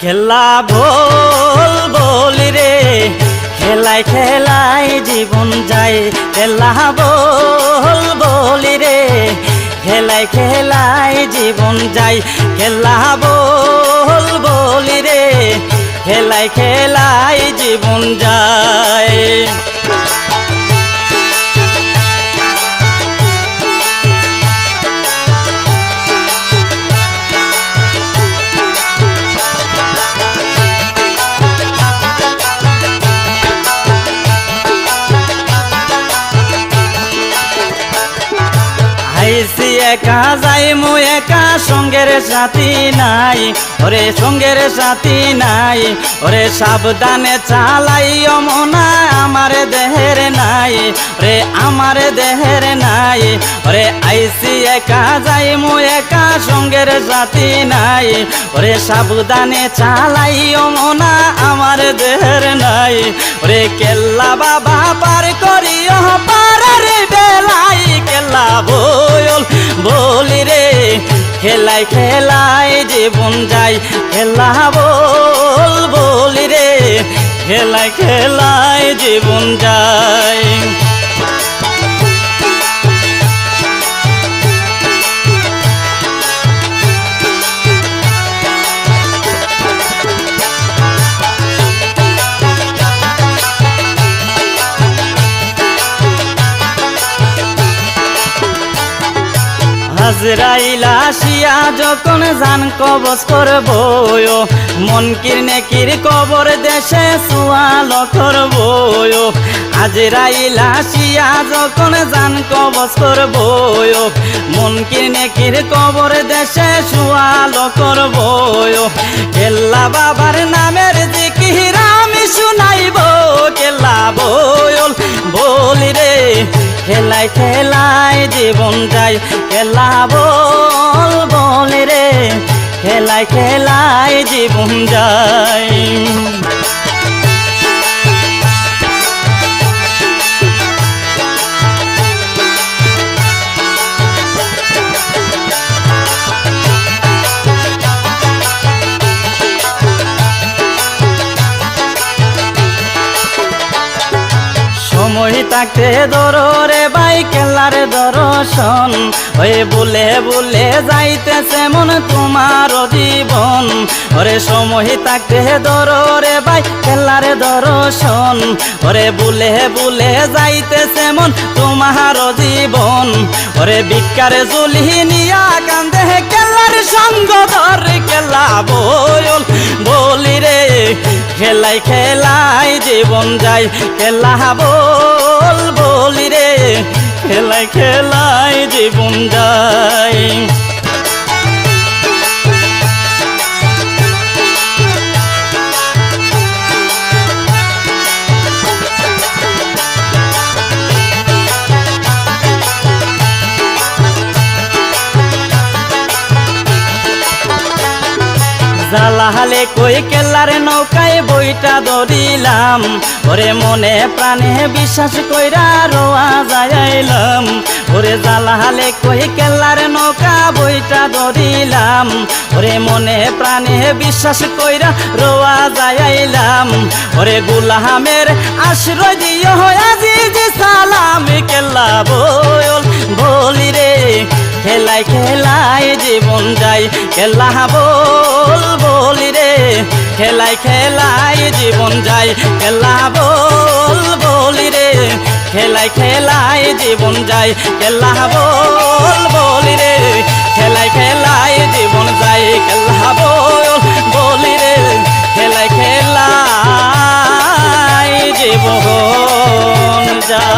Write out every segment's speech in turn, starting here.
খেলা ভোল বলি রে, খেলায় খেলায় জীবন যায়। খেলা ভোল বলি রে, খেলায় খেলায় জীবন যায়। খেলা ভোল বলি রে, খেলায় খেলায় জীবন যায়। আইসি একা যাইমু একা, সঙ্গের সাথী নাই, ওরে সঙ্গের সাথী নাই। ওরে সাবধানে চালাইও মনা, আমার দেহের নাই রে, আমার দেহের নাই। ওরে আইসি একা যাইমু একা, সঙ্গের সাথী নাই। ওরে সাবধানে চালাইও মনা, আমার দেহের নাই। ওরে কেল্লা বাবা পার করিও পারার বেলাই, কেল্লা বল বলি রে, খেলায় খেলায় জীবন যায়। খেলা বল বলি রে, খেলায় খেলায় জীবন যায়। আজরাইল আসিয়া যখন জান কবজ করব, মনকির নেকির কবর দেশে সুয়াল করব। আজরাইল আসিয়া যখন জান কবজ করব, মনকির নেকির কবর দেশে সুয়াল করব। কেল্লা বাবার নামের জিকির আমি শুনাইব, কেল্লা বল বলি রে, খেলায় খেলায় জীবন যায়। খেলা বল বলি রে, খেলায় খেলায় জীবন যায়। সময় থাকতে ধরো রে ভাই খেলার দর্শন, হয়ে বলে বলে যাইতেছে মন তোমার জীবন। ওরে সময় থাকতে ধরো রে ভাই খেলার দর্শন, ওরে বলে বলে যাইতেছে মন তোমার জীবন। ওরে ভিক্ষারে জুলি নিয়া কান্দে খেলার সঙ্গ ধর, খেলা বল বলি রে, খেলায় খেলায় জীবন যায়। খেলা বল বলি রে, খেলায় খেলায় জীবন যায়। জালাহালে কই কেল্লার নৌকায় বইটা ধরিলাম, ওরে মনে প্রাণে বিশ্বাস কইরা রোয়া যাইলাম। ওরে জালাহালে কই কেল্লার নৌকা বইটা ধরিলাম, ওরে মনে প্রাণে বিশ্বাস কইরা রোয়া যাইলাম। ওরে গুলামের আশ্রয় দিও আজিজ সালাম, কেল্লা বল বলি রে, খেলায় খেলায় জীবন যায়। খেলা বল বলি রে, খেলায় খেলায় জীবন যায়। খেলা বল বলি রে, খেলায় খেলায় জীবন যায়। খেলা বল বলি রে, খেলায় খেলায় জীবন যায়। খেলা বল বলি রে, খেলায় খেলায় জীবন যায়।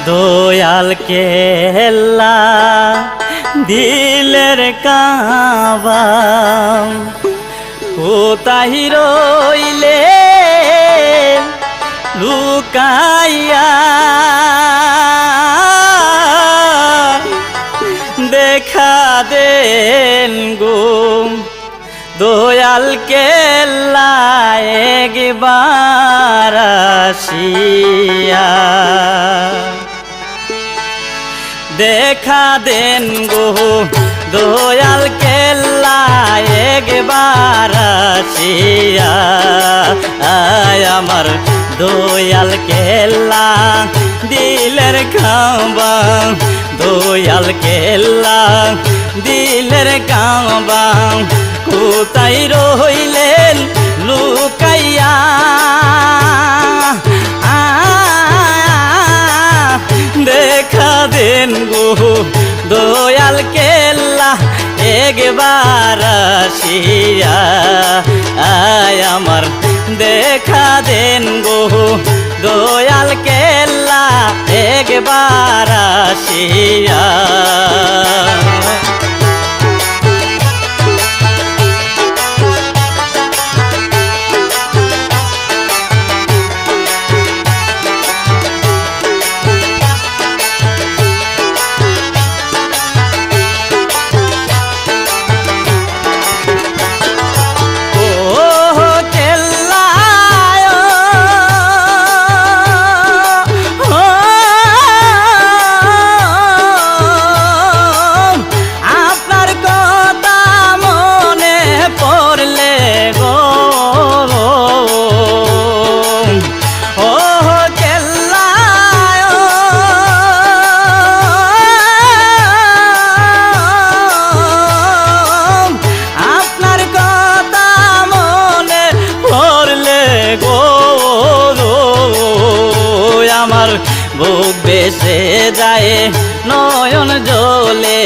দয়াল কেল্লা দিলের কাবা, কোথায় রইলে লুকাইয়া দেখা দেন গো দয়াল কেল্লা একবার আসিয়া দেখা দেন গো দয়াল কেল্লা একবার আসিয়া আমার দয়াল কেল্লা দিলের খাওয়া দয়াল কেল্লা দিলের কাবা কোথায় রইলেন লুকাইয়া দেখা দেন গো দয়াল কেল্লা একবার আসিয়া আমার দেখা দেন গো দয়াল কেল্লা একবার আসিয়া বুক বেসে যায় নয়ন জলে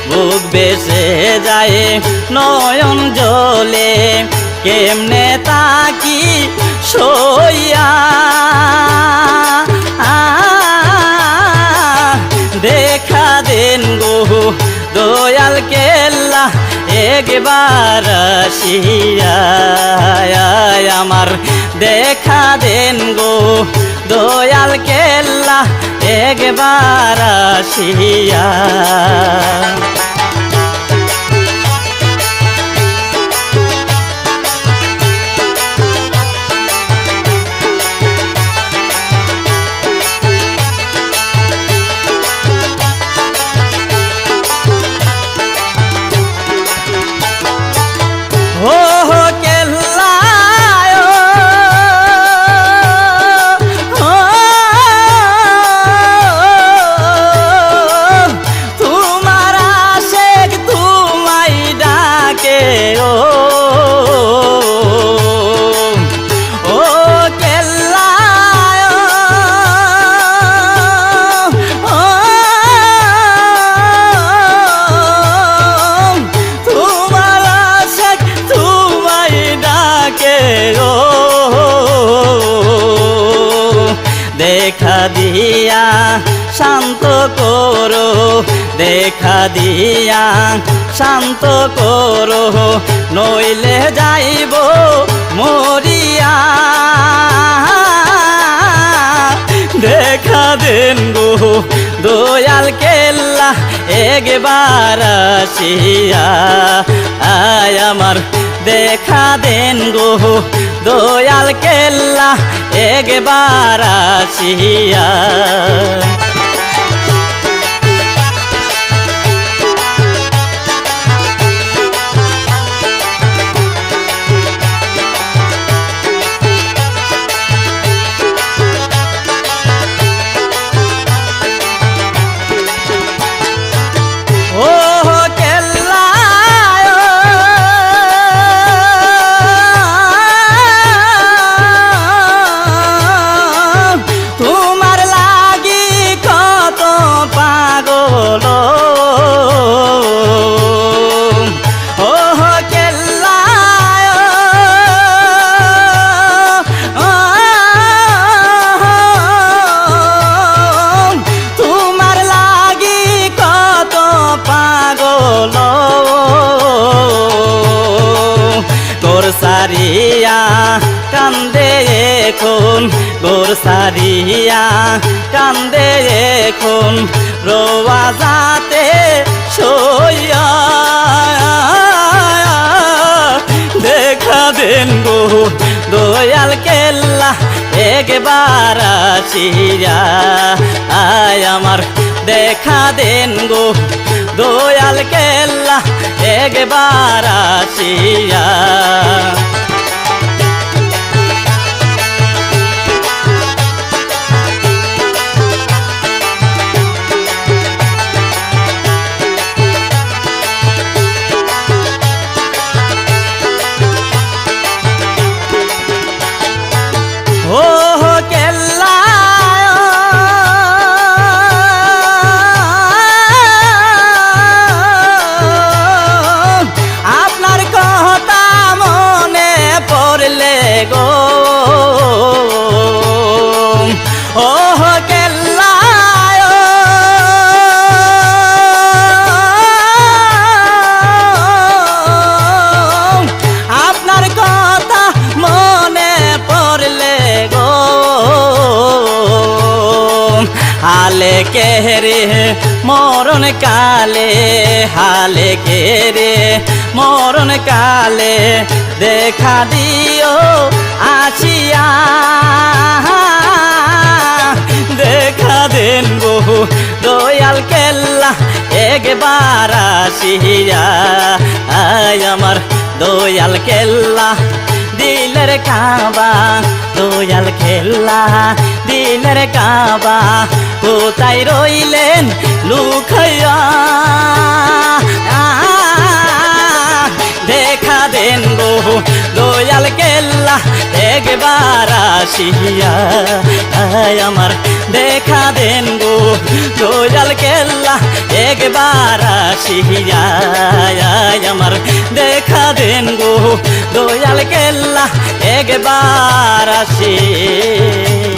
বুক বেসে যায় নয়ন জলে কেমনে তাকি সইয়া দেখা দেন গো দয়াল কেল্লা একবার আসিয়া আমার দেখা দেন গো দয়াল কেল্লা একবার আসিয়া দেখা দিয়া শান্ত করো দেখা দিয়া শান্ত করো নইলে যাইব মরিয়া দেখা দেন গো দয়াল কেল্লা একবার আসিয়া আমার দেখা দেন গো দয়াল কেল্লা একবার আসিয়া সারিয়া কান্দে এখন গোর সারিয়া কান্দে এখন রোয়া যাতে সইয়া দেখা দেন গো দয়াল কেল্লা একবার আসিয়া আয় আমার দেখা দেন গো দয়াল কেল্লা একবার আসিয়া ও কেল্লা আপনার কথা মনে পড়লে গো ও কেল্লা আপনার কথা মনে পড়লে হালে কেরে মরণ কালে হালে কেরে মরণ কালে দেখা দিও আসিয়া দেখা দেন গো দয়াল কেল্লা একবার আসিয়া আয় আমার দয়াল কেল্লা দিলের কাবা দয়াল কেল্লা দিলের কাবা কোথায় রইলেন লুকাইয়া দেখা দেন গো দয়াল কেল্লা একবার আসিয়া আয় আমার দেখা দেন গো দয়াল কেল্লা একবার আসিয়া আয় আমার দেখা দেন গো দয়াল কেল্লা একবার আসিয়া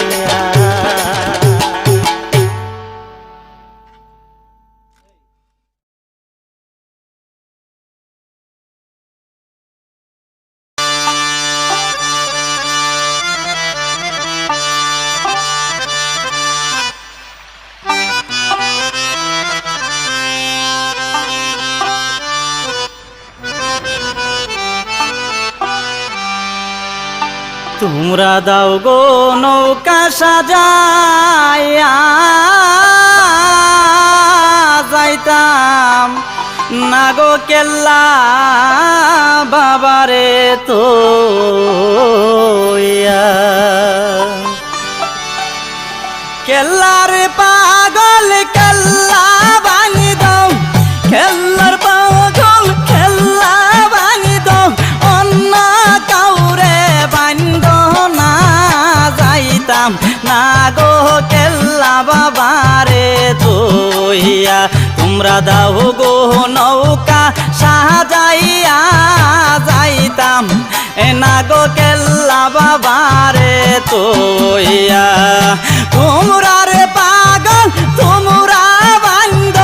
তোমরা দাও গো নৌকা সাজাইয়া যাইতাম না গো কেল্লা বাবারে তো কেল্লার পাগল কেল্লা ভাঙি দাও কেল্লার পাগল কেল্লা ভাঙি দাও অন্য কাউরে বান্ধ না যাইতাম না গো কেল্লা বাবারে তোইয়া তোমরা দাও গো নৌকা সাজাইয়া যাইতাম না গো কেল্লা বাবারে তোইয়া তোমরা রে পাগল তোমরা বান্ধ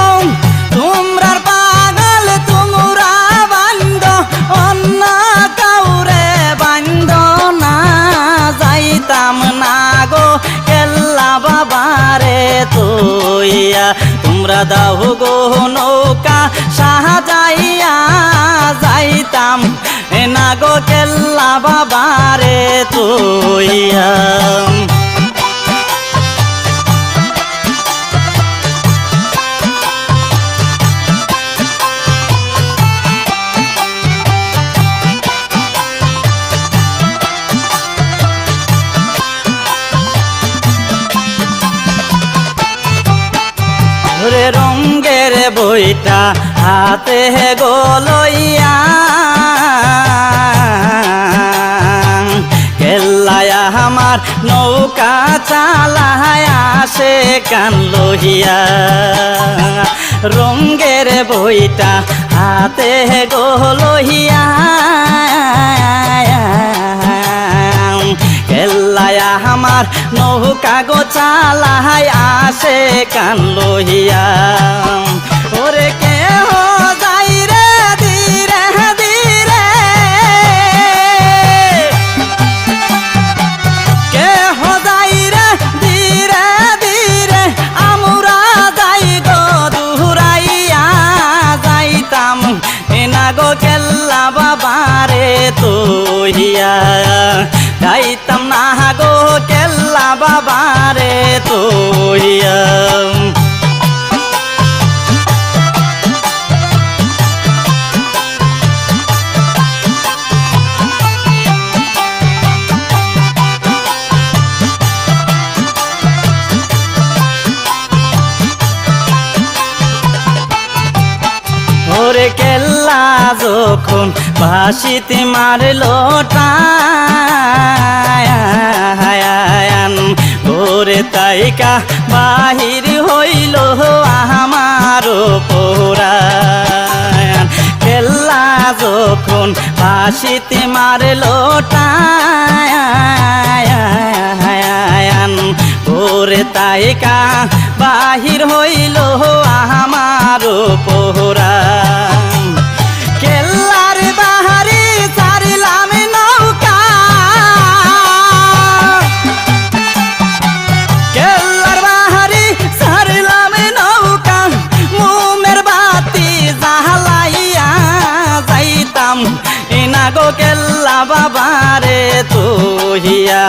তোমরার পাগল তোমরা বান্ধ অন্য কাউরে বান্ধ না যাইতাম না গো কেল্লা বাবারে তোইয়া তোমরা দাও গো নৌকা সাজাইয়া যাইতাম না গো কেল্লা বাবারে তোইয়া রঙ্গের বইটা হাতে গোলইয়া কেল্লায়া আমার নৌকা চালায়া সে কান লহিয়া রঙ্গের বইটা হাতে গোলইয়া কেল্লায়া আমার নৌকা গো চালায় আসে কান লহিয়া ওরে কে হো যাই রে ধীরে ধীরে কে হো যাই এনা গো কেল্লা বাবারে তোহিয়া যাইতাম না গো কেল্লা বাবারে তোহিয়া ওরে কেল্লা যখন ভাসিতে মারলো টান ওরে তাইকা বাহির হইল আমার পোরান কেল্লা যখন ভাসিতে মারলো টান ওরে তাইকা বাহির হইল আমার পোরান কেল্লার বাহারি ছাড়িলাম নৌকা কেল্লার বাহারি ছাড়িলাম নৌকা মোমের বাতি জ্বালাইয়া যাইতাম এনা গো কেল্লা বাবারে তোহিয়া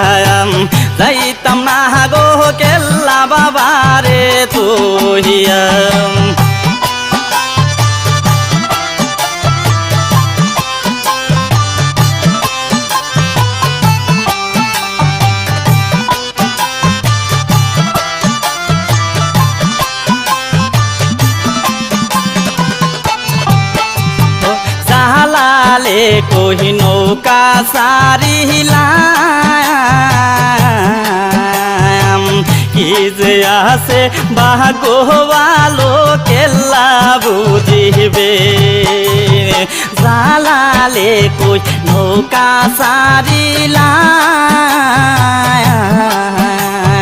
যাইতাম না গো কেল্লা বাবারে তোহিয়া জালালে কহি নৌকা সারিলাম কি যে আছে ভাগ্যবালো কেল্লা বুঝিবে জালালে কই নৌকা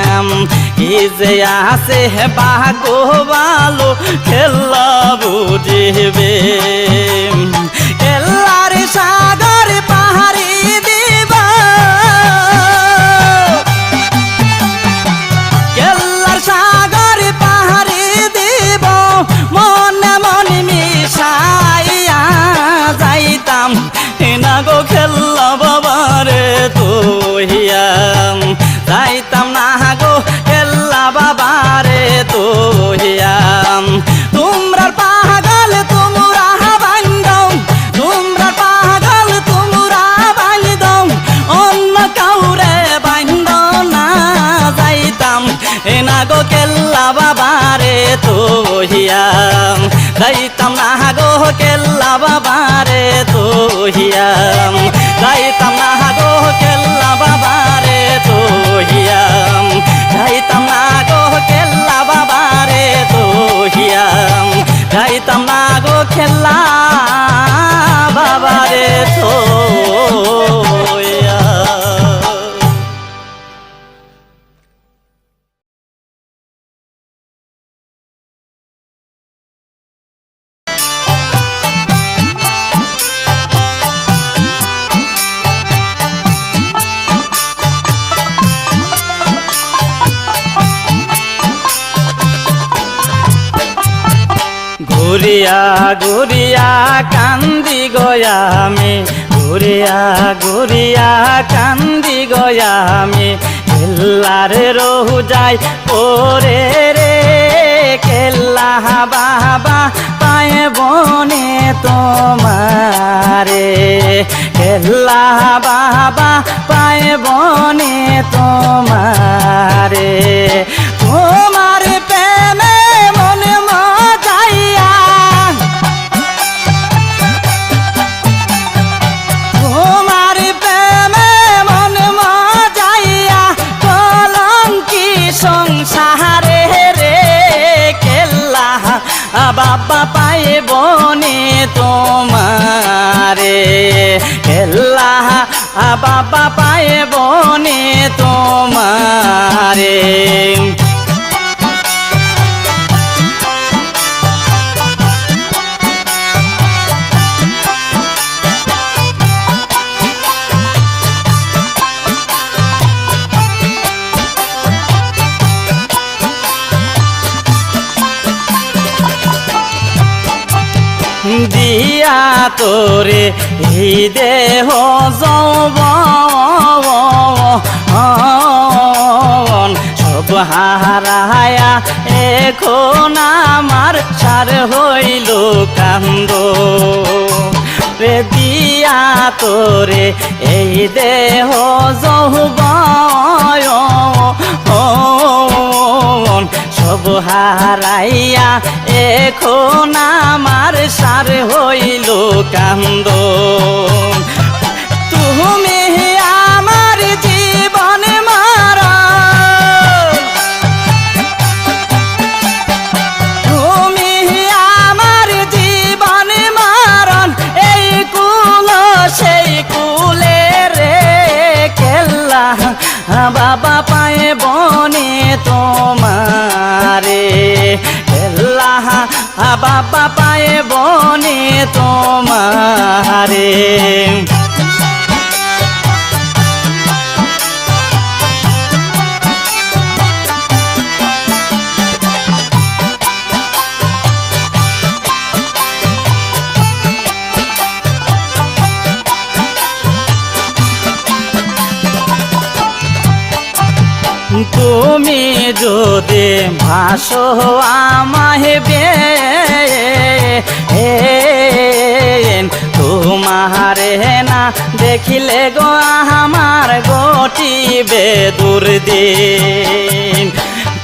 সারিলাম কি যে আছে ভাগ্যবালো কেল্লা বুঝিবে কেল্লার সাগর পাহাড়ি দিব কেল্লার সাগর পাহাড়ি দিব মনে মনে মিশাইয়া যাইতাম এনা গো কেল্লা বাবারে তোহিয়া যাইতাম না গো কেল্লা বাবারে তোহিয়া তোমরা পাগল তোমরা বান্ধব তোমরা পাগল তোমরা বান্ধব অন্য কাউরে বান্ধ না যাইতাম এনা গো কেল্লা বাবারে তোহিয়া যাইতাম না গো কেল্লা বাবারে তোহিয়া যাইতাম না গো কেল্লা বাবারে তোহিয়া যাইতাম না গো কেল্লা বাবারে তোহিয়া যাইতাম না গো কেল্লা বাবারে তোহিয়া ঘুরিয়া ঘুরিয়া কান্দি গয়ামে ঘুরিয়া ঘুরিয়া কান্দি গয়ামে কেল্লারে রহু যায় ওরে রে কেল্লা বাবা পায়ে বনে তোমারে কেল্লা বাবা পায়ে বনে তোমারে তোমার প্রেমে মনে মজাইয়া তোমার প্রেমে মনে মজাইয়া কলঙ্কি সংসারে রে কেল্লা বাবা পায়ে বনে তোমারে কেল্লা বাবা পায়ে বনে তোমারে দিয়া তোরে এই দেহ যৌবন সব হারায়া এখন আমার সার হইল কান্দ রে দিয়া তোরে এই দেহ যৌবন সব হারাইয়া এখন আমার সার হইল কান্দ তুমি আমার জীবন মারা তুমি আমার জীবন মারণ এই কুল সেই কুলে রে কেল্লা বাবা পায়ে বনে তোমারে কেল্লা বাবা পায়ে বনে তোমারে তুমি যদি ভাসো আমায় তোমারে না দেখিলে গো আমার গটিবে দুর্দিন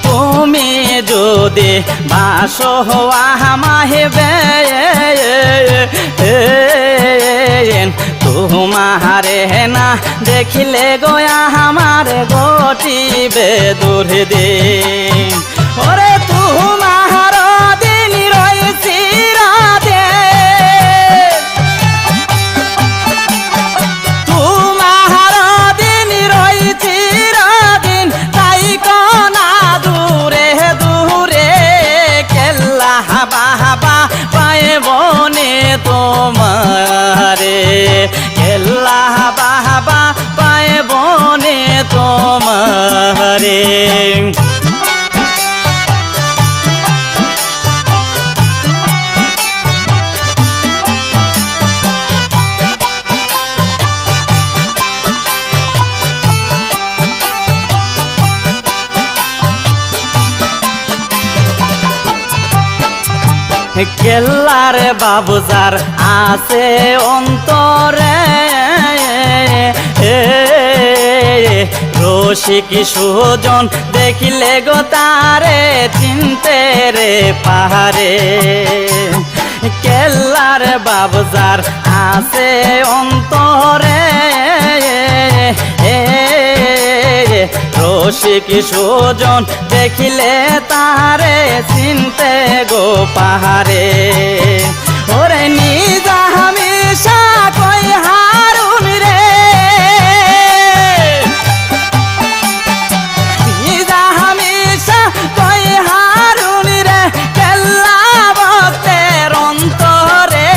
তুমি যদি ভাসো আমায় তোমারে না দেখিলে গোয়া আমার গটিবে দুর্দিন ওরে তোমার দিন রয়েছি রাধে তোমার দিন রয়েছি রাদিন তাই কনা দূরে দূরে কেল্লা বাবা পায়ে বনে তোমারে কেল্লা বাবা পায়ে বনে তোমারে কেল্লার বাবুজার আছে অন্তরে রসিক সুজন দেখিলে গো তারে চিনতে রে পাহাড়ে কেল্লার বাবুজার আছে অন্তরে রসিক সুজন দেখিলে তারে চিনতে গো পাহাড়ে ওরে নিজা হামেশা কই হারুন রে নিজা হামেশা কই হারুন রে কেল্লা ভক্তের অন্তরে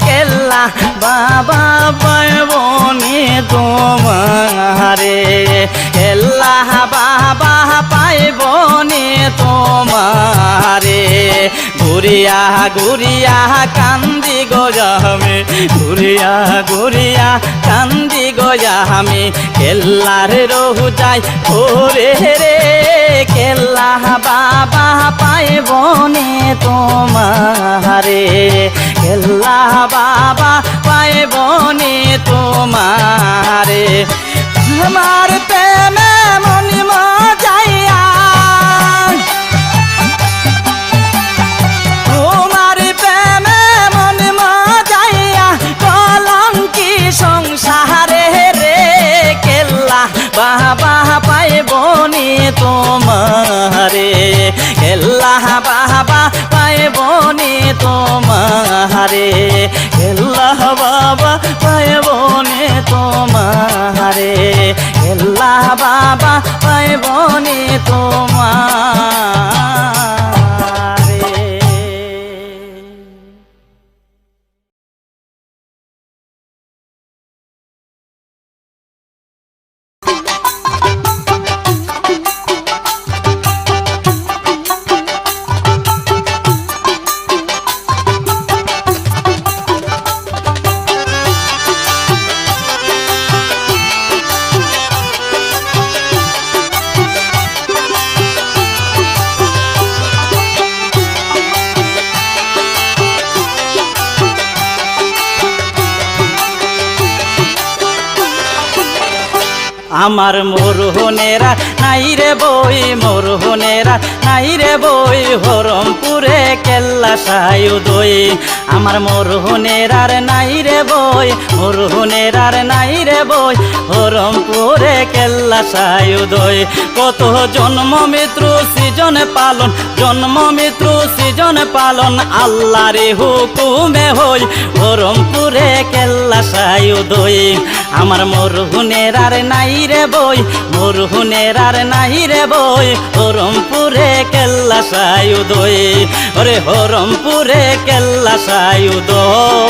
কেল্লা বাবা পাইবনি তোমারে কেল্লা বাবা পাইবনি তোমারে ঘুরিয়া ঘুরিয়া কান্দি গোজামে ঘুরিয়া ঘুরিয়া কান্দি গোজামে কেল্লার রহু যাই ওরে রে কেল্লা বাবা পাইবনি তোমারে কেল্লা বাবা পাইবনি তোমারে আমার প্রেমে মনি মজাইয়া তোমার প্রেমে মনি মজাইয়া কলঙ্কি সংসারে রে কেল্লা বাবা পাইবনি তোমারে কেল্লা বাবা পাইবনি তোমারে কেল্লা বাবা পাইবনি তোমারে কেল্লা বাবা পাইবনি তোমারে আমার মোরহনেরা নাই রে বই মোরহনেরা নাই রে বই হরমপুরে কেল্লা সায়ুদই আমার মোরহনেরার নাই রে বই মোরহনেরার নাই রে বই হরমপুরে কেল্লা সায়ুদই কত জন্ম মৃত্যু সৃজন পালন জন্ম মৃত্যু সৃজন পালন আল্লাহরে হুকুমে হই হরমপুরে কেল্লা সায়ুদই আমার মোরহনেরার নাই রে বই মোরহনেরার নাই রে বই হরমপুরে কেল্লা সায়ুদই ওরে হরমপুরে কেল্লা সায়ুদই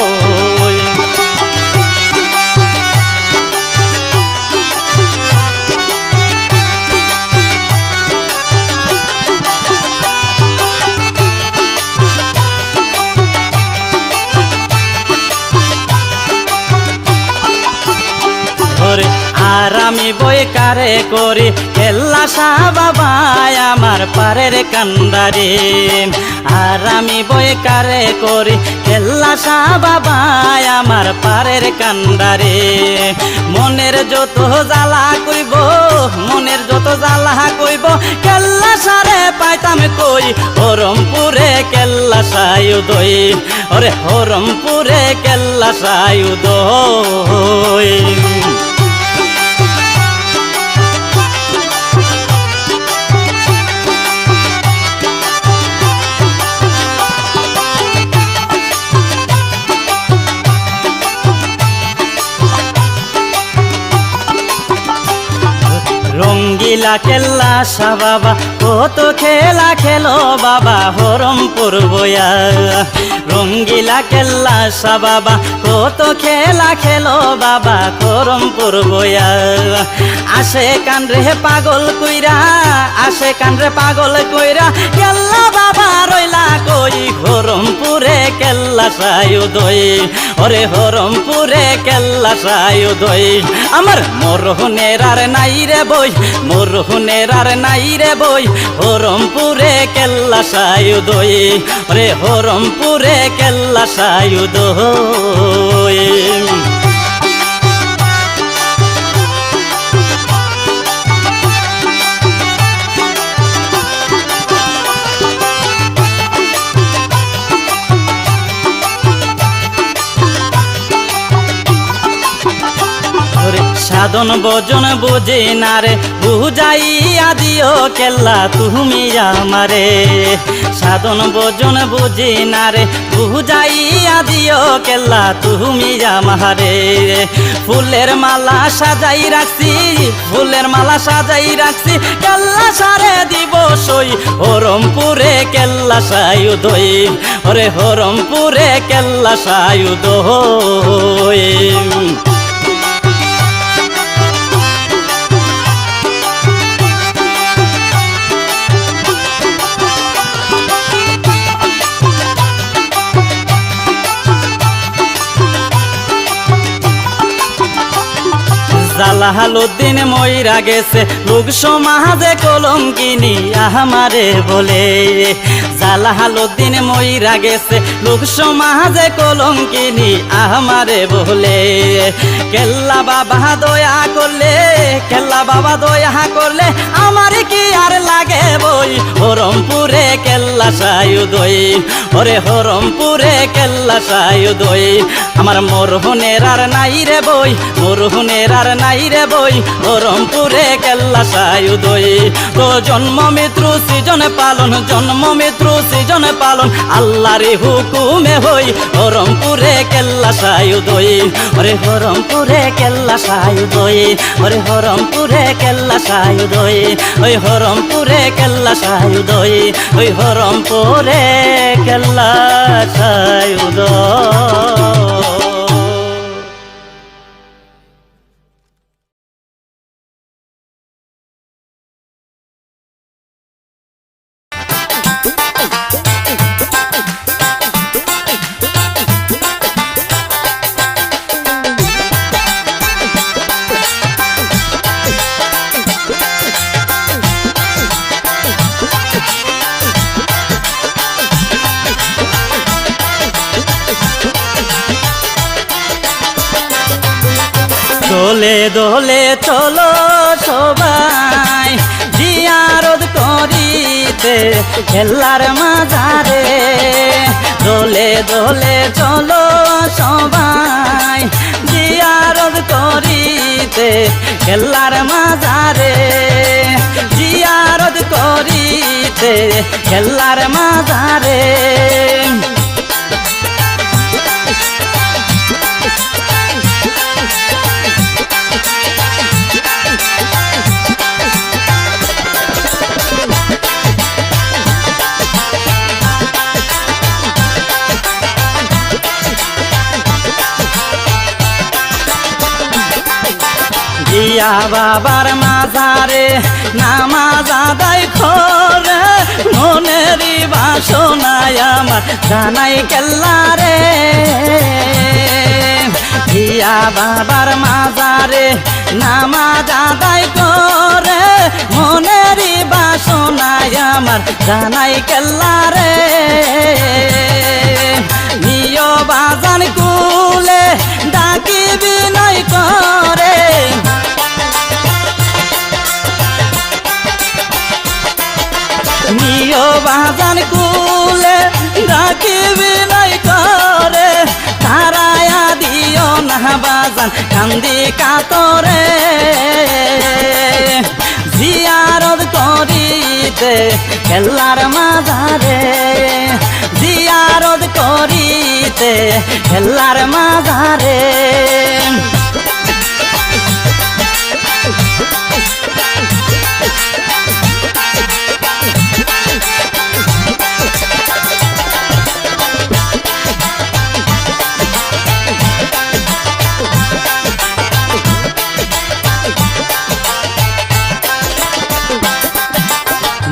আর আমি বই কারে করি কেল্লা শাহ বাবা আমার পারের কান্দারে আর আমি বই কারে করি কেল্লা শাহ বাবা আমার পারের কান্দারে মনের যত জ্বালা কইব মনের যত জ্বালা কইব কেল্লা সারে পাইতাম কই হরমপুরে কেল্লা সায়ুদই ওরে হরমপুরে কেল্লা সায়ুদই রঙ্গিলা কেল্লা শাহ বাবা কত খেলা খেলো বাবা হরমপুর বয়া রঙ্গিলা কেল্লা শাহ বাবা কত খেলা খেলো বাবা হরমপুর বয়া আসে কানরে পাগল কইরা আসে কানরে পাগল কইরা কেল্লা বাবা রইলা কই হরমপুরে কেল্লা সায়ুদই ওরে হরমপুরে কেল্লা সায়ুদই আমার মোরহনেরার নাই রে বই মোরহনেরার নাই রে বই হরমপুরে কেল্লা সায়ুদই ওরে হরমপুরে কেল্লা সায়ুদই সাধন ভজন বুঝি না রে বুঝাইয়া দিও কেল্লা তুমি আমারে সাধন ভজন বুঝি না রে বুঝাইয়া দিও কেল্লা তুমি আমারে ফুলের মালা সাজাই রাখছি ফুলের মালা সাজাই রাখছি কেল্লা সারে দিব সই হরমপুরে কেল্লা সায়ুদই ওরে হরমপুরে কেল্লা সায়ুদই জালালউদ্দিন মইরা গেছে লোক সমাজে কলঙ্কিনী আমারে বলে জালালউদ্দিন মইরা গেছে লোক সমাজে কলঙ্কিনী আমারে বলে কেল্লা বাবা দয়া করলে কেল্লা বাবা দয়া করলে আমার কি আর লাগে বই হরমপুরে কেল্লা সায়ুদই ওরে হরমপুরে কেল্লা সায়ুদই আমার মোরহনেরার নাই রে বই মোরহনেরার নাই রে বই হরমপুরে কেল্লা সায়ুদই তো জন্ম মৃত্যু সৃজন পালন জন্ম মৃত্যু সৃজন পালন আল্লাহরে হুকুমে হই হরমপুরে কেল্লা সায়ুদই ওরে হরমপুরে কেল্লা সায়ুদই ওরে হরমপুরে কেল্লা সায়ুদই ওই হরমপুরে কেল্লা সায়ুদই ওই হরমপুরে কেল্লা সায়ুদই দোলে দোলে চলো সবাই জিয়ারত করিতে কেল্লার মাজারে দোলে দোলে চলো সবাই জিয়ারত করিতে কেল্লার মাজারে জিয়ারত করিতে কেল্লার মাজারে জিয়া বাবার মাজারে নামাজ আদায় করে মনেরই বাসনায় আমার জানাই কেল্লারে জিয়া বাবার মাজারে নামাজ আদায় করে মনেরই বাসনায় আমার জানাই কেল্লারে নিয় বাজান কুলে ডাকি বিনয় করে নিয় বাজান কুলে ডাকি বিনয় করে তারায়া দিও না বাজান কান্দি কাতরে জিয়ারত করিতে কেল্লার মাজারে জিয়ারত করিতে কেল্লার মাজারে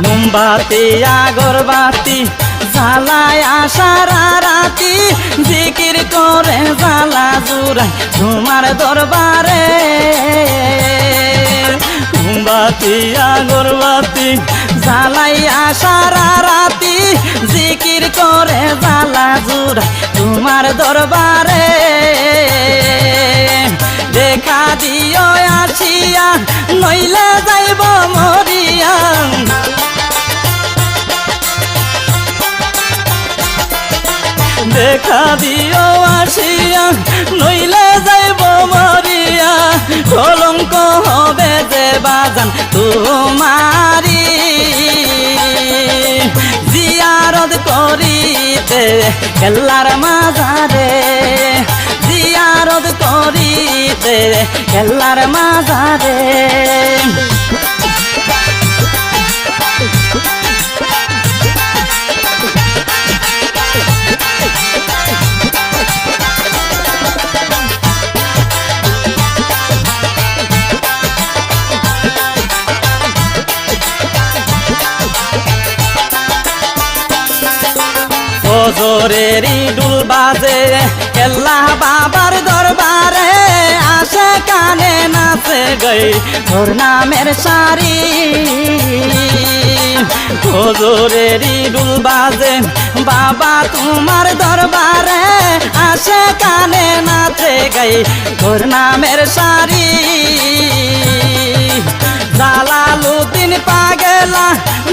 মোমবাতি আগরবাতি জ্বালায় সারা রাতি জিকির করে জ্বালা জুড়াই তোমার দরবারে মোমবাতি আগরবাতি জ্বালাইয়া সারা রাতি জিকির করে জ্বালা জুড়াই তোমার দরবারে দেখা দিও আসিয়া নইলে যাইব মরিয়া দেখা দিও আসিয়া নইলে যাইব মরিয়া কলঙ্ক হবে যে বাজান তোমারি জিয়ারত করিতে কেল্লার মাজারে জিয়ারত করিতে কেল্লার মাজারে ফজরেরই ডুল বাজে কেল্লা বাবার দরবারে আসে কানে নাচে গই তোর নামের সারি ফজরেরই ডুল বাজে বাবা তোমার দরবারে আসে কানে নাচে গই তোর নামের সারি জালালুদ্দিন পাগলা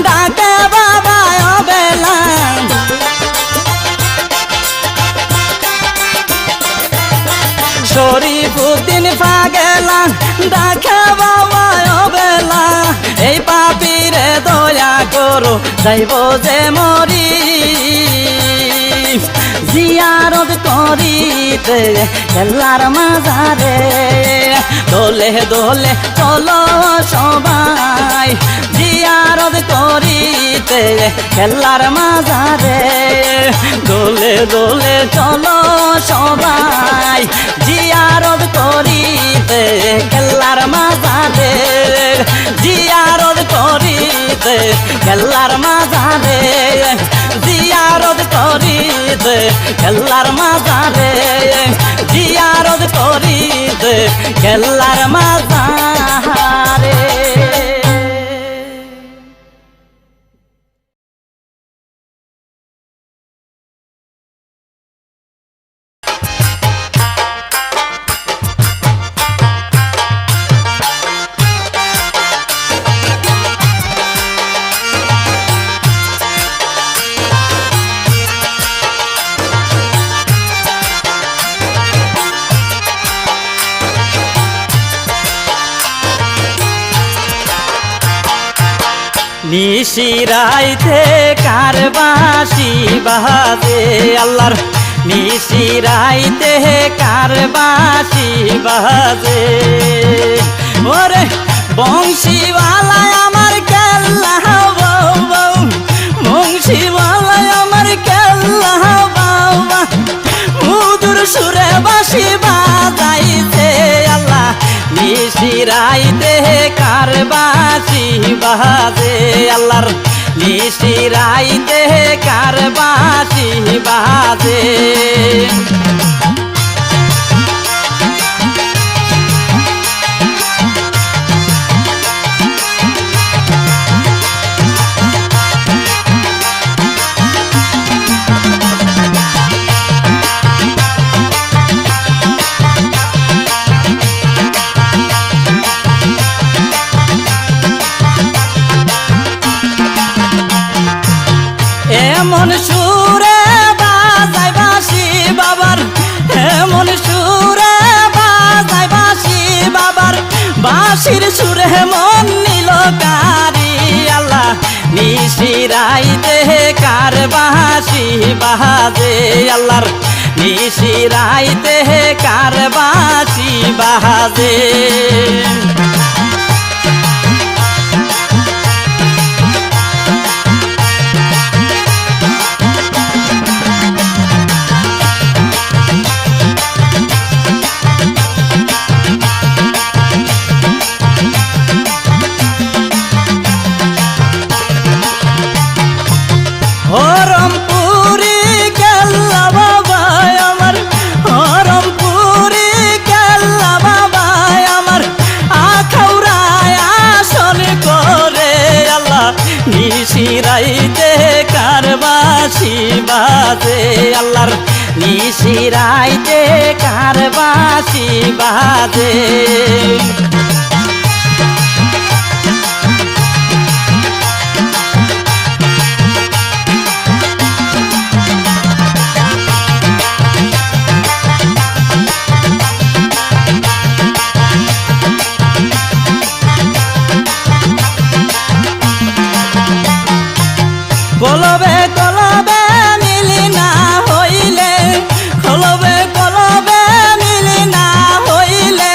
ডাকে বাবা অবেলা শরীফুদ্দিন পাগলা ডাকে বাবা অবেলা এই পাপীরে দয়া করো যাইব যে মরি জিয়ারত করিতে কেল্লার মাজারে দোলে দোলে চলো সবাই জিয়ারত করিতে কেল্লার মাজারে দোলে দোলে চলো সবাই জিয়ারত করিতে কেল্লার মাজারে জিয়ারত করিতে কেল্লার মাজারে জিয়ারত করিতে কেল্লার মাজারে জিয়ারত করিতে কেল্লার মাজারে নিশিরাইতে কার বাঁশি বাজে আল্লাহর নিশিরাইতে কার বাঁশি বাজে ওরে বংশীওয়ালায় আমার কেল্লা বউ বউ বংশীওয়ালায় আমার কেল্লা বাবা মধুর সুরে বাঁশি বাজাইছে আল্লাহ নিশিরাইতে কার বাঁশি বাজে আল্লাহর নিশিরাইতে কার বাঁশি বাজে এমন সুরে বাজায় বাঁশি বাবার এমন সুরে বাজায় বাঁশি বাবার বাঁশির সুরে মন নিল কারি আল্লাহ নিশিরাইতে কার বাঁশি বাজে আল্লাহর নিশিরাইতে কার বাঁশি বাজে হরমপুরি কেল্লা বাবা আমার হরমপুরি কেল্লা বাবা আমার আখাউড়ায় আসন করে আল্লাহ নিশিরাইতে কার বাঁশি বাজে আল্লাহর নিশিরাইতে কার বাঁশি বাজে কলবে কলবে মিলি না হইলে কলবে কলবে মিলি না হইলে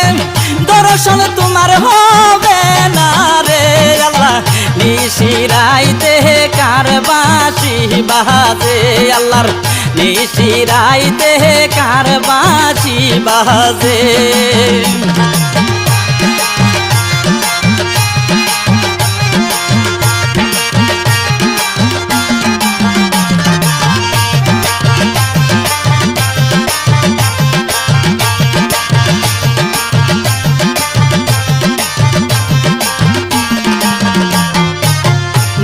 দর্শন তোমার হবে না রে আল্লাহ নিশিরাইতে কার বাঁশি বাজে আল্লাহর নিশিরাইতে কার বাঁশি বাজে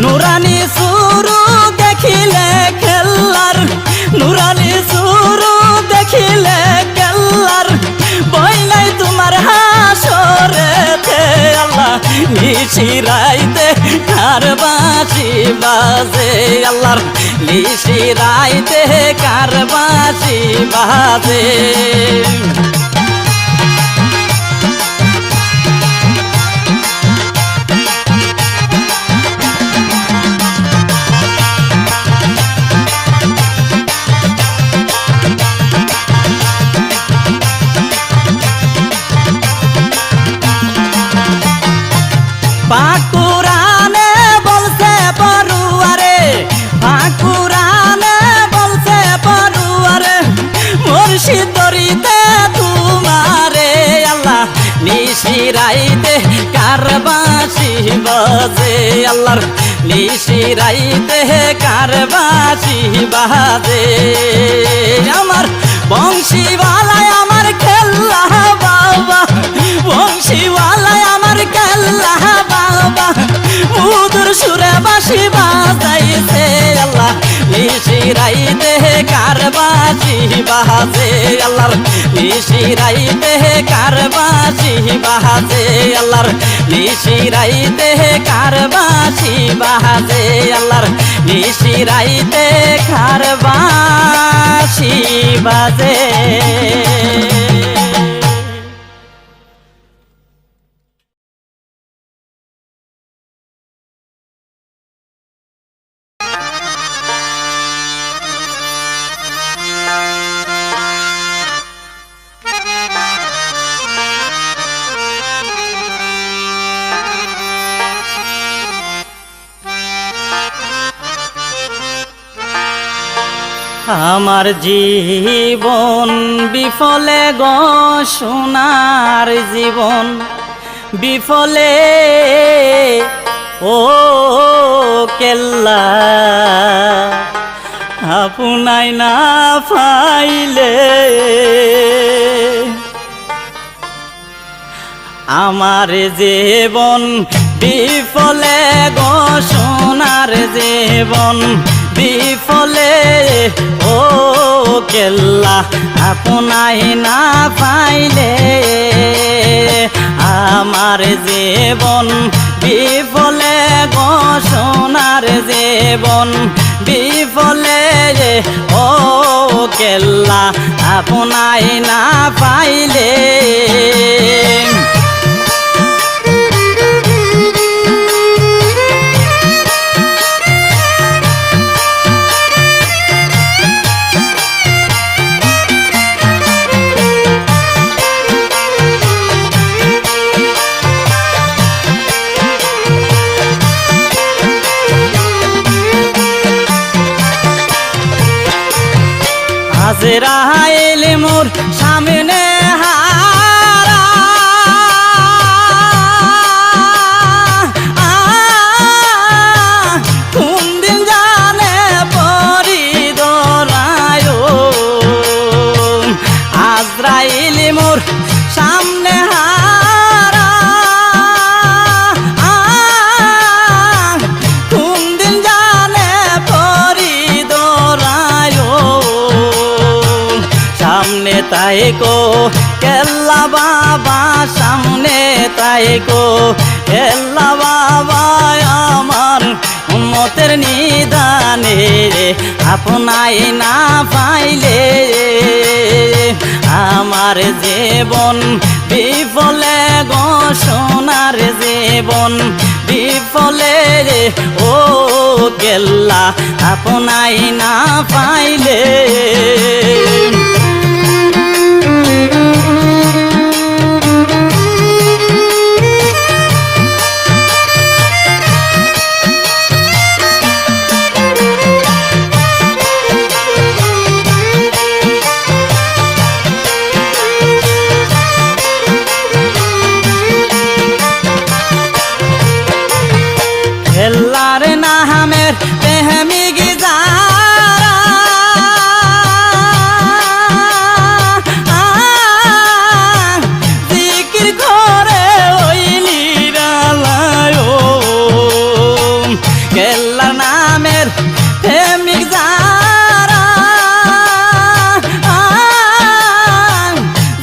নুরানি সুরু দেখিলে কেল্লার নুরানি সুরু দেখিলে কেল্লার বই নাই তোমার হাসরেতে আল্লাহ নিশিরাইতে কার বাঁশি বাজে আল্লাহর নিশিরাইতে কার বাঁশি বাজে পাকুরানে বলছে পড়ুয়ারে পাকুরানে বলছে পড়ুয়ারে মুর্শিদ দরিতে তোমারে আল্লাহ নিশিরাইতে কার বাঁশি বাজে আল্লাহর নিশিরাইতে কার বাঁশি বাজে আমার বংশীওয়ালায় আমার খেল্লা বাবা বংশীওয়ালায় আমার খেল্লা বাবা মধুর সুরে বাঁশি বাজাইছে আল্লাহ নিশিরাইতে কার বাঁশি বাজে আল্লাহর নিশিরাইতে কার বাঁশি বাজে আল্লাহর নিশিরাইতে কার বাঁশি বাজে আল্লাহর নিশিরাইতে কার বাঁশি বাজে আমার জীবন বিফলে গো সোনার জীবন বিফলে ও কেল্লা আপনাই না পাইলে আমার জীবন বিফলে গো সোনার জীবন বিফলে ও কেল্লা আপনাই না পাইলে আমার জীবন বিফলে গো সোনার জীবন বিফলে ও কেল্লা আপনাই না পাইলে আজরাইল মোর সামনে হারা কোন দিন জানে পরি দরায় আজরাইল মোর সামনে হারা কোন দিন জানে পরি দরায় সামনে তাই কো কেল্লা বাবা সামনে তাই কো কেল্লা বাবা আমার উম্মতের নিদানে আপনাই না পাইলে আমার জীবন বিফলে গো সোনার জীবন বিফলে ও কেল্লা আপনাই না পাইলে কেল্লার নামের প্রেমিক যারা জিকির করে ওইলি রালায় কেল্লার নামের প্রেমিক যারা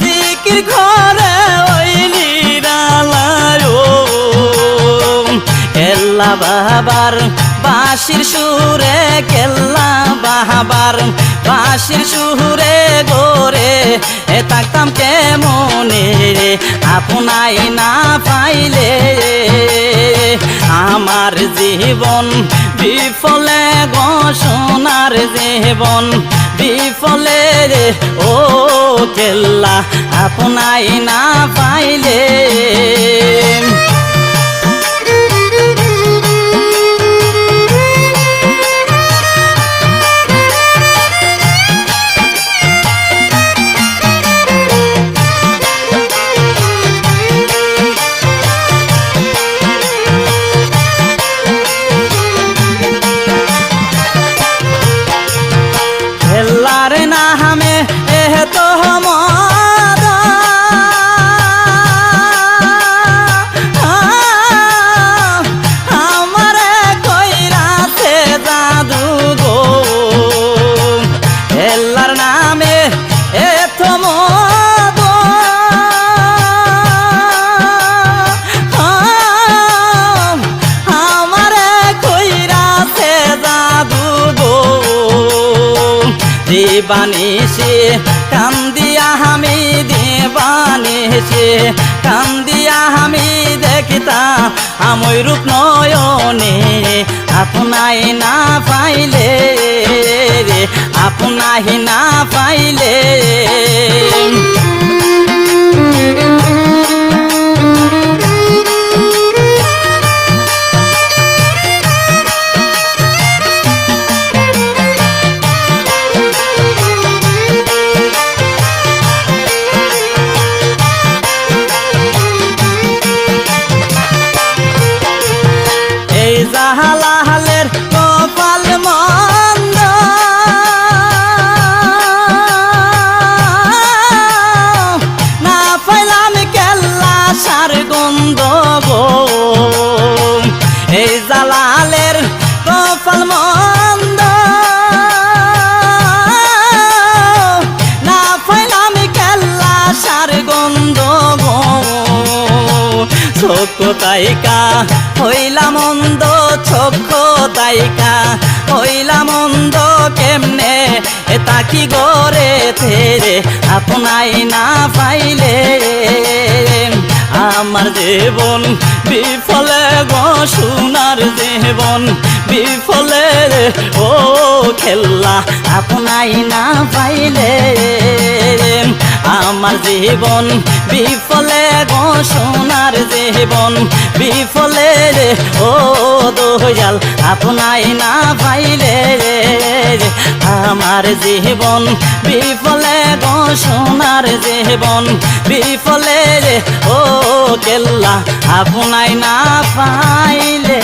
জিকির করে ওইলি রালায় কেল্লা বাবার বাঁশির সুরে কেল্লা বাবার বাঁশির সুরে গোরে থাকতাম কেমনে আপনাই না পাইলে আমার জীবন বিফলে গো সোনার জীবন বিফলে ও কেল্লা আপনাই না পাইলে কেল্লার নামে এহ তো মদ আমারে কইরাছে জাদু গো কেল্লার নামে এত মদ আমারে কইরাছে জাদু গো দেবানিসে কান্দিয়া আমি দেবানিসে কান্দিয়া আমি দেখিতা আমই রূপ নয়নে আপনাই না পাইলে আপনাই না পাইলে গন্ধ গো চক্ষু তাইকা হইলাম অন্ধ চক্ষু তাইকা হইলাম অন্ধ কেমনে তাকি গরে থেরে আপনাই না পাইলে আমার জীবন বিফলে গো সোনার জীবন বিফলে ও খেলা আপনাই না পাইলে আমার জীবন বিফলে গো সোনার জীবন বিফলে ও দয়াল আপনাই না পাইলে আমার জীবন বিফলে গো সোনার জীবন বিফলে ও কেল্লা আপনাই না পাইলে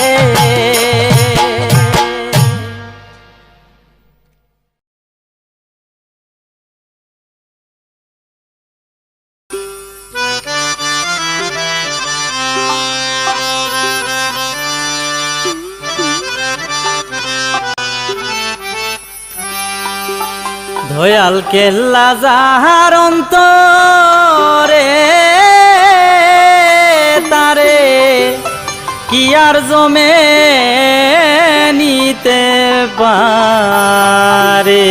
দয়াল কেল্লা যাহার অন্তরে তারে কি আর জমে নিতে পারে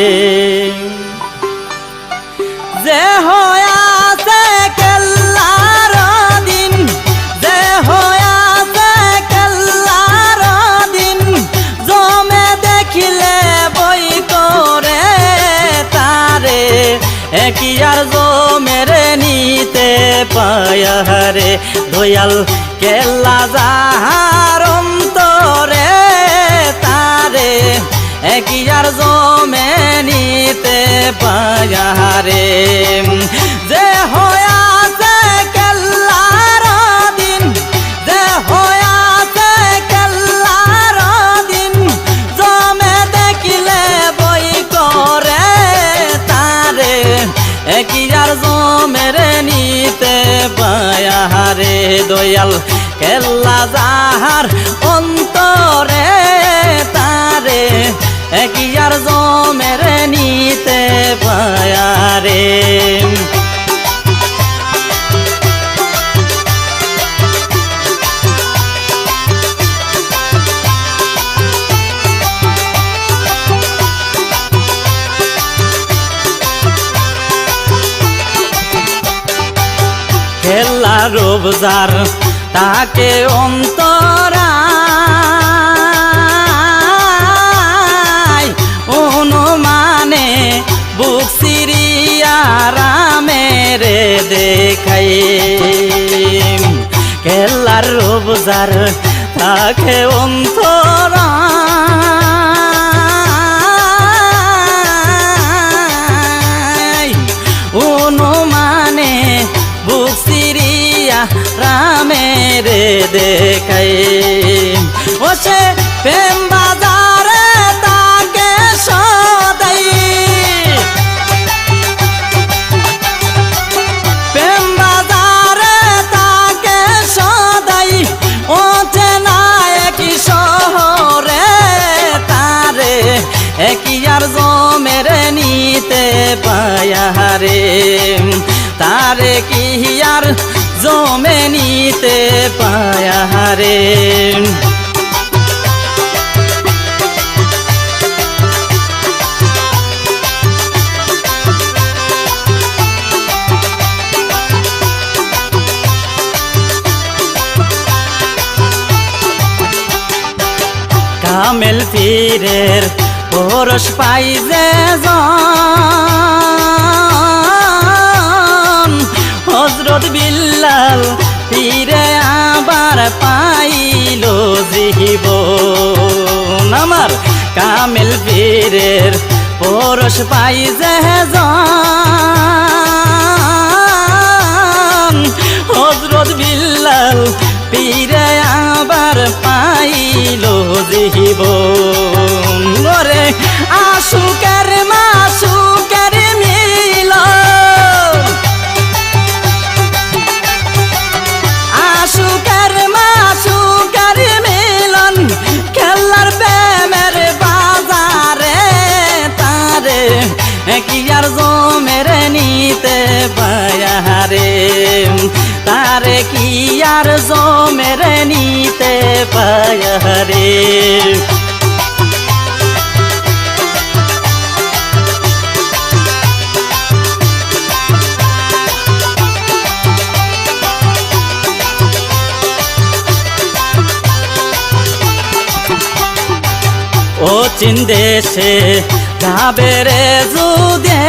যে হয়াছে কেল্লার দিন যে হয়াছে কেল্লার দিন জমে দেখিলে বই করে তারে কি আর জমেরে নিতে পায়ারে দয়াল কেল্লা যাহার অন্তরে তারে কি আর জমে নিতে পায়ারে যে হয়াছে কেল্লার দিন যে হয়াছে কেল্লার দিন জমে দেখিলে বই করে তারে কি আর জমেরে নিতে পায়ারে দয়াল কেল্লা যাহার অন্তরে তারে কি আর জমেরে নিতে পায়ারে কেল্লা রোবজার তাকে অন্তরা অনুমানে বুক সিরিয়া রামেরে দেখাই কেল্লার রোবজার তাকে অন্তরা অনুমানে বুক সিরিয়া রামেরে দেখাই ও সে প্রেম বাজারে তাকে সদাই প্রেম বাজারে তাকে সদাই ও চেনা একই শহরে তারে একই আর জমেরে নিতে পায়ারে তারে কি আর জমে নিতে পায়ারে কামেল পীরের পরশ পাই যে হযরত বিল্লাল পীরে আবার পাইল জীবন আমার কামেল পীরের পরশ পাই যে হযরত বিল্লাল পীরে আবার পাইল জীবন ওরে আশুকের মাসুকের মিল আশুকের মাসুকের মিলন খেলার প্রেমের বাজারে তারে কি আর জমেরে নিতে পায়ারে তারে কি আর জমেরে নিতে পারে। ও চীন দেশে যাবে রে যুদে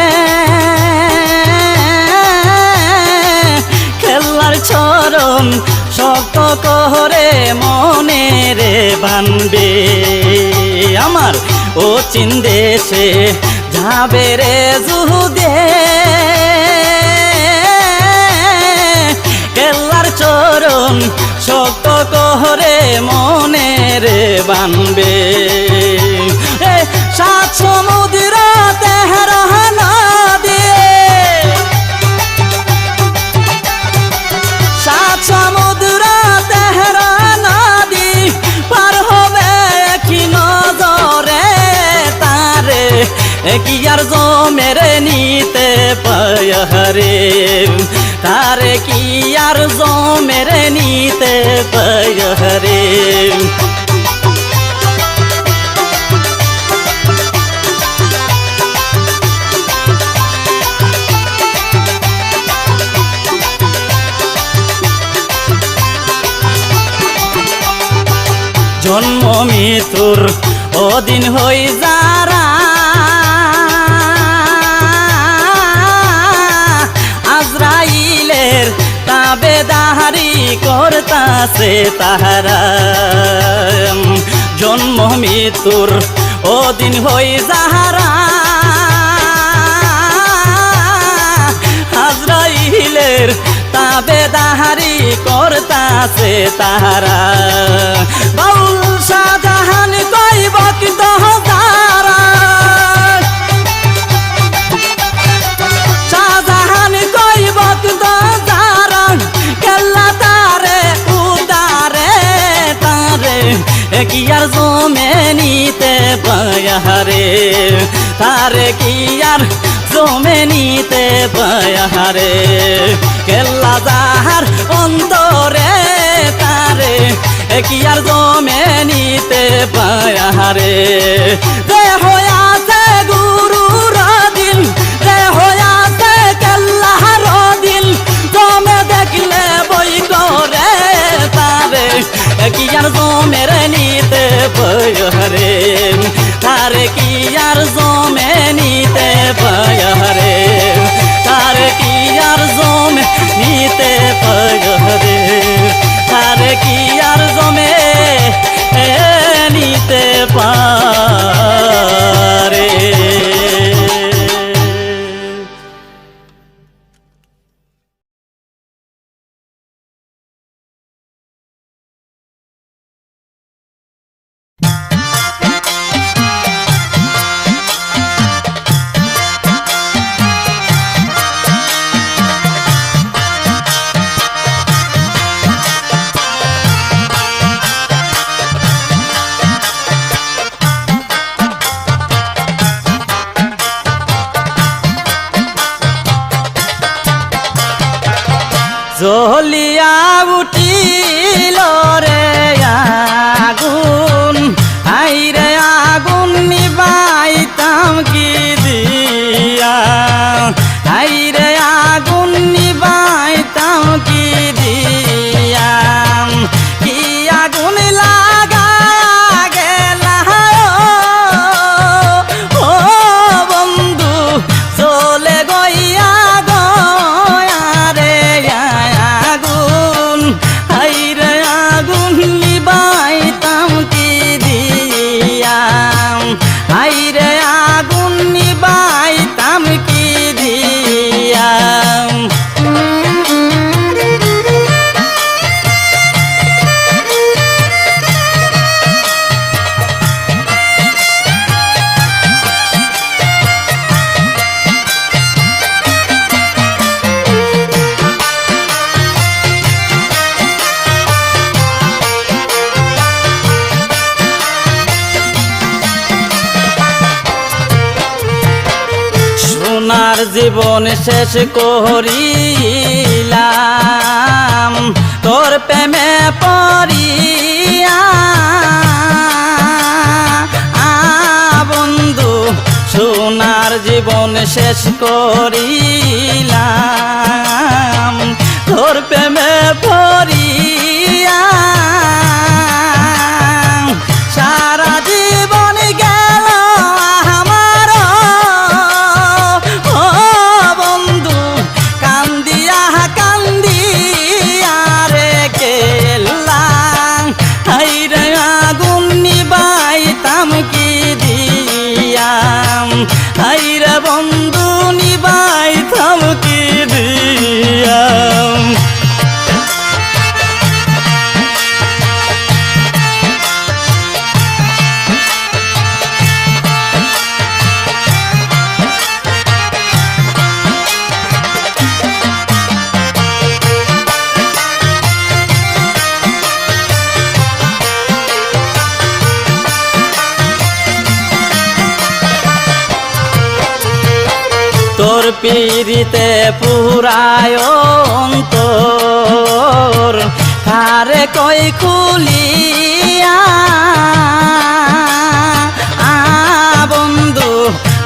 খেলার চরণ শক্ত করে মনে রে বানবে আমার। ও চীন দেশে যাবে রে যুদে খেলার চরণ শক্ত করে মনে রে বানবে। সাত সমুদ্র তেহরানা দিয়ে সাত সমুদ্র তেহরানা দি পার হবে কি নজরে তারে কি আর জমেরে নিতে পারে। তারে কি আর জমেরে নিতে পারে। জন্ম মৃত্যুর অধীন হই যারা আজরাইলের তাবেদারি করতাছে তাহারা। জন্ম মৃত্যুর অধীন হই যারা আজরাইলের তাবেদারি করতাছে তাহারা। বাউল শাহজাহান কই বক্ত যারা শাহজাহান কই বক্ত যারা কেল্লা তারে উদারে তারে কি আর জমে নিতে পারে। তারে কি আর জমে নিতে পারে। কেল্লা যাহার অন্তরে তারে কি আর জমে নিতে পারে। দেহ আছে গুরুর দিল দেহ আছে কেল্লার দিল জমে দেখলে বই করে তারে কি আর জমের নিতে পারে। তারে কি আর জমে নিতে পারে। তারে কি আর জমে নিতে পারে। তারে কি আর জমে নিতে পারে। জ্বলিয়া উঠিল রে আগুন আইরে আগুন নিবাইতাম কি দিয়া। আইরে আগুন নিবাইতাম কি দিয়া। কি আগুন লাগা গেলা ও বন্ধু চলে গইয়া জীবন শেষ করিলাম প্রেমে পড়িয়া বন্ধু সোনার জীবন শেষ করিলাম তোর প্রেমে পড়িয়া সারা জীবন গেল আমার ও বন্ধু কান্দিয়া কান্দিয়া রে গেলাম হাইরে আগুন নিবাইতাম কি দিয়াম হাইরে বন্ধু নিবাইতাম কি দিয়াম তোর পিরিতে পুরায় অন্তর কারে কই খুলিয়া বন্ধু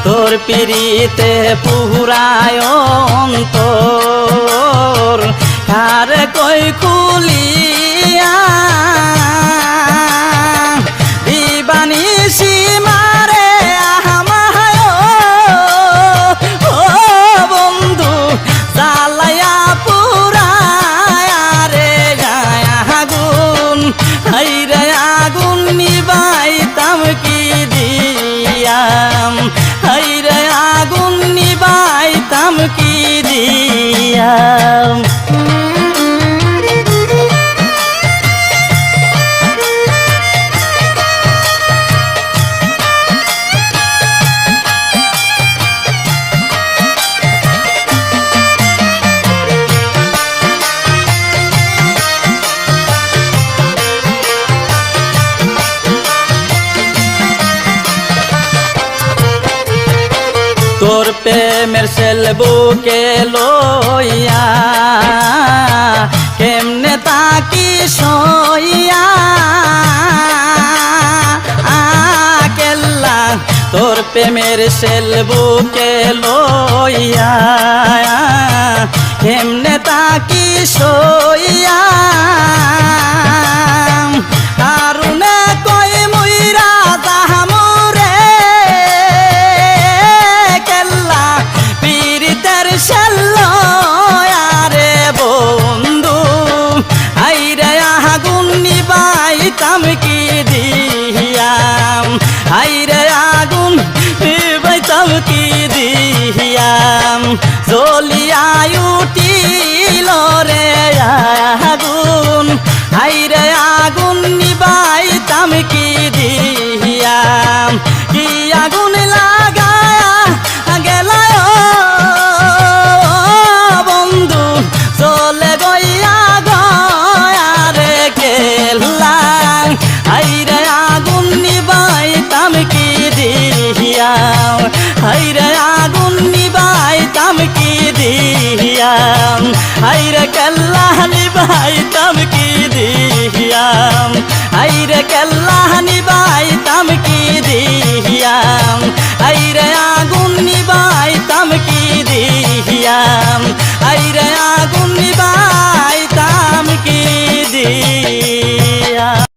তোর পিরিতে পুরায় অন্তর কারে কই খুলিয়া দিবানি সীমারে হাইরে আগুন নিবাইতাম কি দিয়াম হাইরে আগুন নিবাইতাম কি দিয়াম তোর প্রেমের সেল বুকে লইয়া কেমনে তাকি সইয়া কেল্লা তোর প্রেমের সেল বুকে লইয়া কেমনে তাকি সইয়া কারণে কই মুইরা তাহামুরে রে বন্ধু হাইরে আগুন নিবাইতাম কি দিয়াম হাইরে আগুন নিবাইতাম কি দিয়াম জ্বলিয়া উঠিল রে আগুন হাইরে আগুন নিবাইতাম কি দিয়াম কি আগুন লাগায়া গেলায় বন্ধু চলে গইয়া গয়া রে গেলাম হাইরে আগুন নিবাইতাম কি দিয়াম হাইরে আগুন নিবাইতাম কি দিয়াম হাইরে কেল্লা নিবাইতাম কি দিয়াম হাইরে কেল্লা নিবাইতাম কি দিয়াম